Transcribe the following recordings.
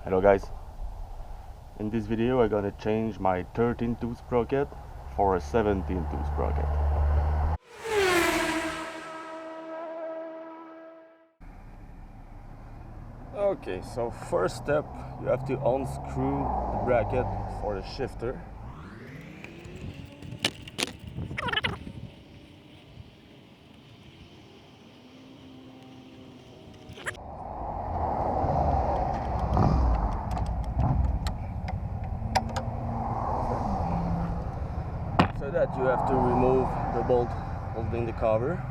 Hello guys, in this video I'm gonna change my 13 tooth sprocket for a 17 tooth sprocket. Okay, so first step, you have to unscrew the bracket for the shifter. So that you have to remove the bolt holding the cover.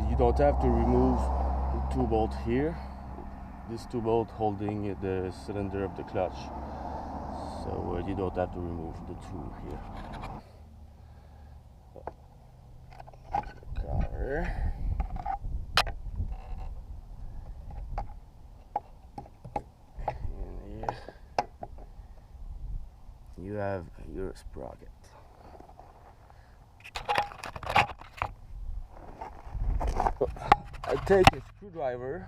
You don't have to remove the two bolts here. This two bolt holding the cylinder of the clutch. So you don't have to remove the two here. Cover. And here you have your sprocket. I take a screwdriver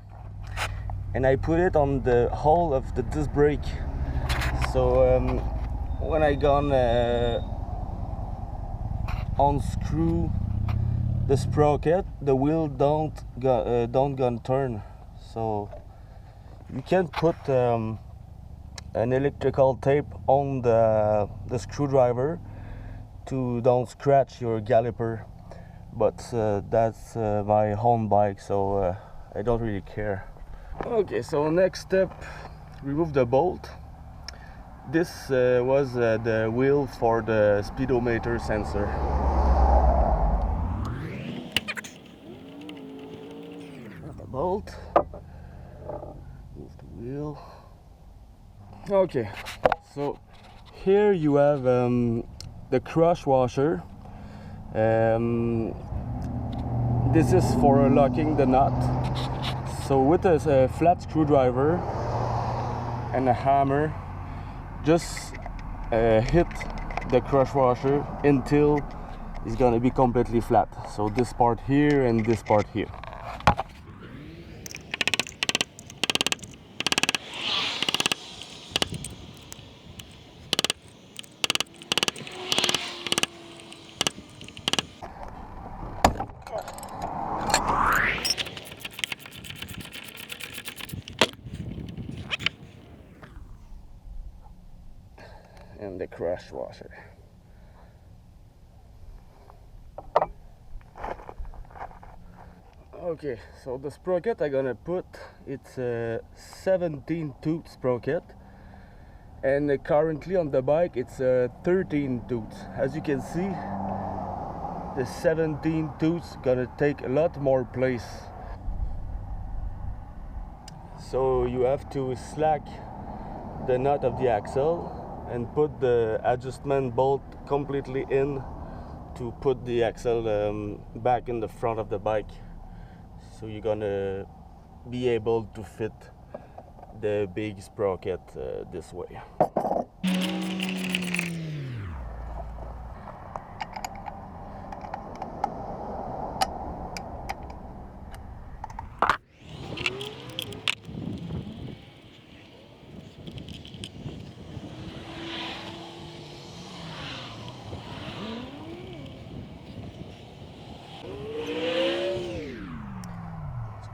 and I put it on the hole of the disc brake. So when I gonna unscrew the sprocket, the wheel don't gonna turn. So you can put an electrical tape on the screwdriver to don't scratch your caliper. But that's my home bike, so I don't really care. Okay, so next step, remove the bolt. This was the wheel for the speedometer sensor. The bolt, move the wheel. Okay, so here you have the crush washer. This is for locking the nut. So with a flat screwdriver and a hammer, just hit the crush washer until it's gonna be completely flat. So this part here and this part here. And the crush washer. Okay, so the sprocket I'm gonna put, it's a 17 tooth sprocket, and currently on the bike it's a 13 tooth. As you can see, the 17 tooth gonna take a lot more place. So you have to slack the nut of the axle and put the adjustment bolt completely in to put the axle back in the front of the bike. So you're gonna be able to fit the big sprocket this way.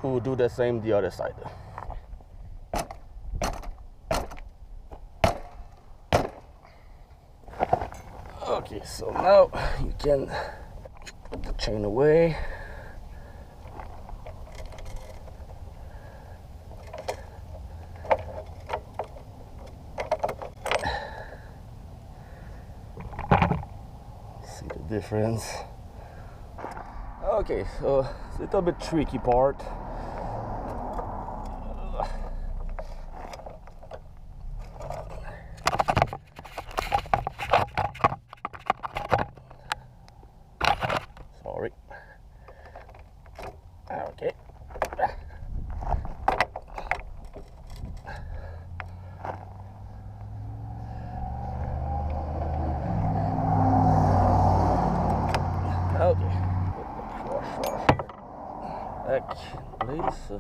We'll do the same the other side. Okay, so now you can put the chain away. See the difference? Okay, so it's a little bit tricky part. Sorry. Okay. Yes.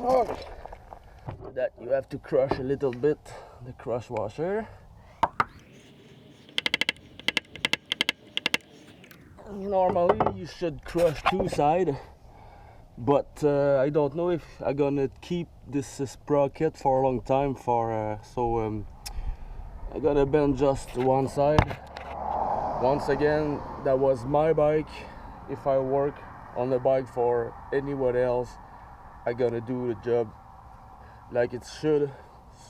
Okay. That you have to crush a little bit the crush washer. Normally you should crush two sides, but I don't know if I'm gonna keep this sprocket for a long time. I'm gonna bend just one side. Once again, that was my bike. If I work on the bike for anyone else, I gotta do the job like it should.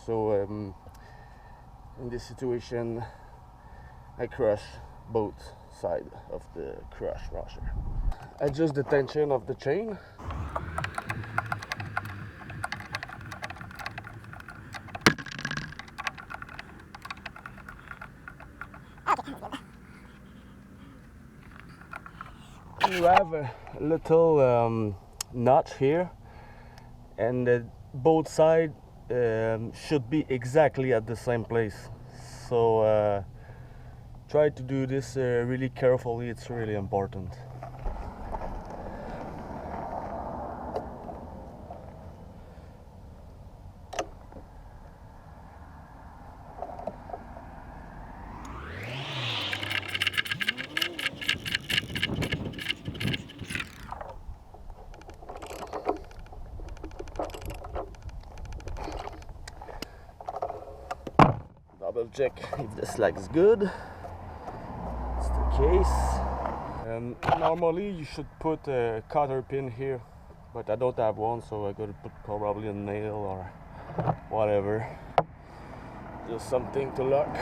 So in this situation, I crush both sides of the crush washer. Adjust the tension of the chain. You have a little notch here, and both sides should be exactly at the same place. So try to do this really carefully. It's really important. Double check if the slack is good. It's the case. Normally you should put a cotter pin here, but I don't have one, so I gotta put probably a nail or whatever. Just something to lock.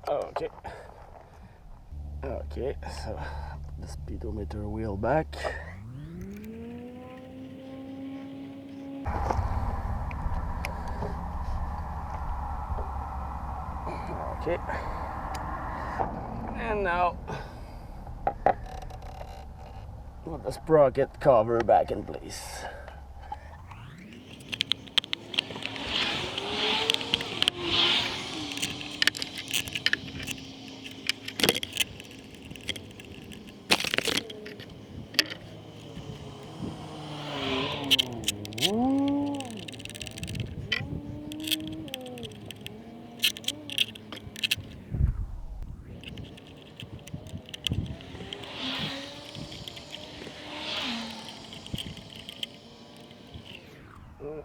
Okay. Okay, so the speedometer wheel back. Okay. And now put the sprocket cover back in place.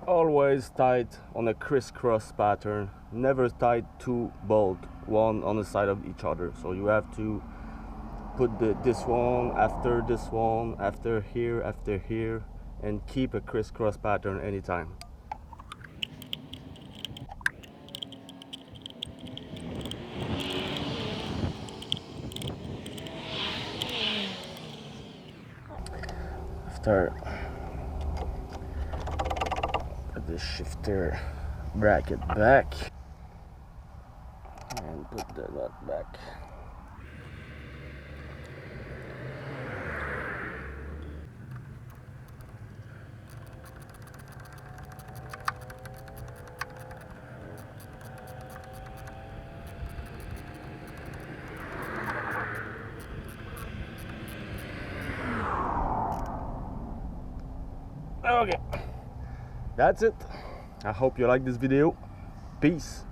Always tied on a crisscross pattern, never tied two bolts, one on the side of each other. So you have to put this one, after here, and keep a crisscross pattern anytime. After the shifter bracket back and put the nut back. Okay, that's it. I hope you like this video. Peace.